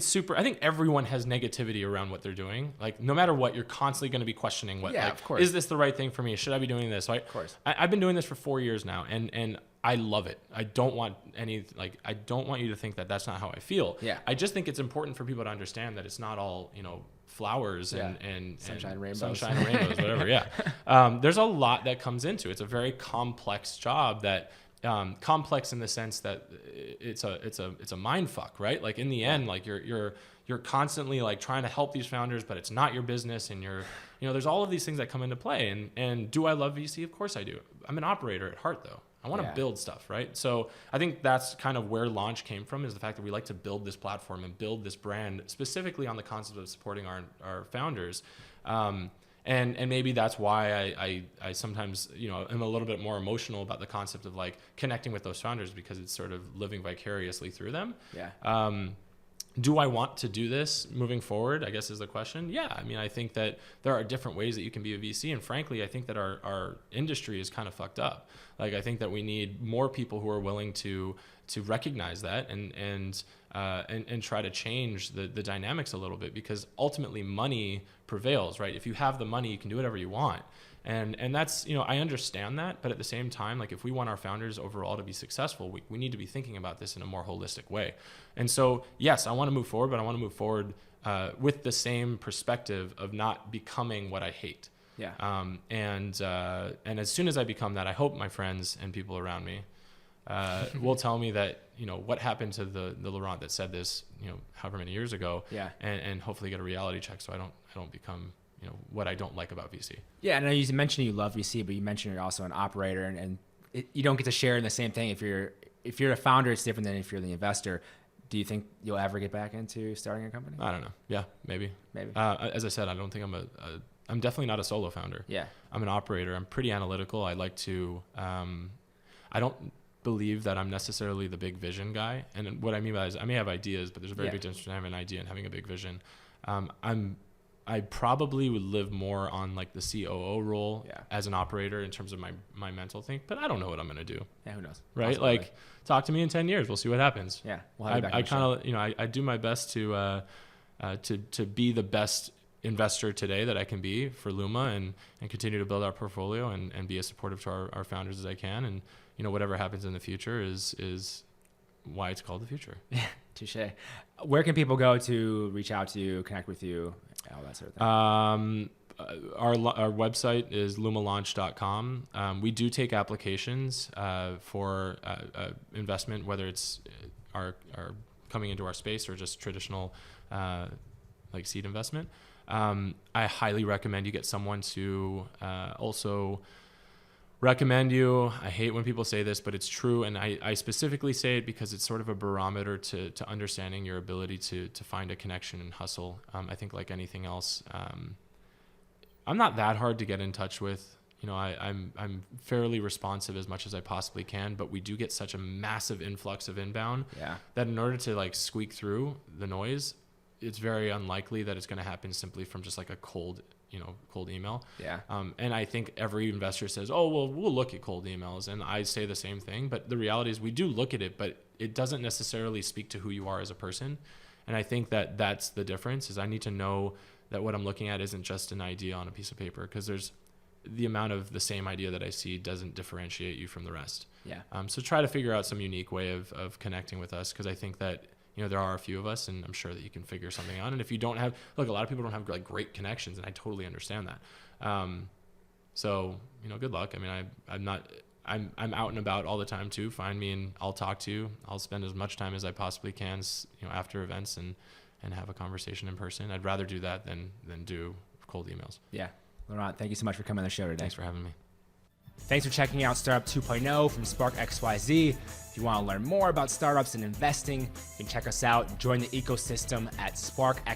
Speaker 2: super. I think everyone has negativity around what they're doing. Like, no matter what, you're constantly going to be questioning what,
Speaker 1: of course.
Speaker 2: Is this the right thing for me? Should I be doing this? Of
Speaker 1: course.
Speaker 2: I've been doing this for 4 years now, and I love it. I don't want you to think that that's not how I feel.
Speaker 1: Yeah.
Speaker 2: I just think it's important for people to understand that it's not all, flowers and
Speaker 1: sunshine and
Speaker 2: rainbows, whatever. Yeah. There's a lot that comes into it. It's a very complex job that, complex in the sense that it's a mind fuck, right? Like in the end, like you're constantly like trying to help these founders, but it's not your business, and there's all of these things that come into play. And do I love VC? Of course I do. I'm an operator at heart though. I want to build stuff, right? So I think that's kind of where Launch came from, is the fact that we like to build this platform and build this brand specifically on the concept of supporting our founders. And maybe that's why I sometimes, am a little bit more emotional about the concept of like connecting with those founders, because it's sort of living vicariously through them.
Speaker 1: Yeah.
Speaker 2: Do I want to do this moving forward, I guess is the question. Yeah. I mean, I think that there are different ways that you can be a VC. And frankly, I think that our industry is kind of fucked up. Like, I think that we need more people who are willing to recognize that and try to change the dynamics a little bit, because ultimately money prevails, right? If you have the money, you can do whatever you want. And that's, I understand that, but at the same time, like if we want our founders overall to be successful, we need to be thinking about this in a more holistic way. And so, yes, I want to move forward, but I want to move forward with the same perspective of not becoming what I hate.
Speaker 1: Yeah.
Speaker 2: And as soon as I become that, I hope my friends and people around me will tell me that, what happened to the Laurent that said this, however many years ago.
Speaker 1: Yeah.
Speaker 2: And hopefully get a reality check so I don't become, what I don't like about VC.
Speaker 1: Yeah. And you mentioned you love VC, but you mentioned you're also an operator, and you don't get to share in the same thing. If you're a founder, it's different than if you're the investor. Do you think you'll ever get back into starting a company?
Speaker 2: I don't know. Yeah, maybe. As I said, I don't think I'm definitely not a solo founder.
Speaker 1: Yeah.
Speaker 2: I'm an operator. I'm pretty analytical. I like to, I don't believe that I'm necessarily the big vision guy. And what I mean by that is I may have ideas, but there's a very big difference between having an idea and having a big vision. I probably would live more on like the COO role as an operator in terms of my mental thing, but I don't know what I'm going to do.
Speaker 1: Yeah, who knows?
Speaker 2: Right?
Speaker 1: Possibly.
Speaker 2: Like, talk to me in 10 years. We'll see what happens.
Speaker 1: Yeah.
Speaker 2: I kind of, I do my best to be the best investor today that I can be for Luma and continue to build our portfolio and be as supportive to our founders as I can. And, whatever happens in the future is why it's called the future.
Speaker 1: Yeah. Touche. Where can people go to reach out to you, connect with you, all that sort of thing?
Speaker 2: Our website is lumalaunch.com. We do take applications for investment, whether it's our coming into our space or just traditional like seed investment. I highly recommend you get someone to also recommend you. I hate when people say this, but it's true. And I specifically say it because it's sort of a barometer to understanding your ability to find a connection and hustle. I think like anything else, I'm not that hard to get in touch with. I'm fairly responsive as much as I possibly can, but we do get such a massive influx of inbound that in order to like squeak through the noise, it's very unlikely that it's going to happen simply from just like a cold email. Yeah. And I think every investor says, oh, well, we'll look at cold emails. And I say the same thing, but the reality is we do look at it, but it doesn't necessarily speak to who you are as a person. And I think that that's the difference, is I need to know that what I'm looking at isn't just an idea on a piece of paper, because there's the amount of the same idea that I see doesn't differentiate you from the rest. Yeah. So try to figure out some unique way of connecting with us, because I think that there are a few of us, and I'm sure that you can figure something out. And if you don't have, a lot of people don't have like great connections, and I totally understand that. So, good luck. I mean, I'm out and about all the time too. Find me and I'll talk to you. I'll spend as much time as I possibly can, after events and have a conversation in person. I'd rather do that than do cold emails.
Speaker 1: Yeah. Laurent, thank you so much for coming on the show today.
Speaker 2: Thanks for having me.
Speaker 1: Thanks for checking out Startup 2.0 from Spark XYZ. If you want to learn more about startups and investing, you can check us out. Join the ecosystem at sparkxyz.io.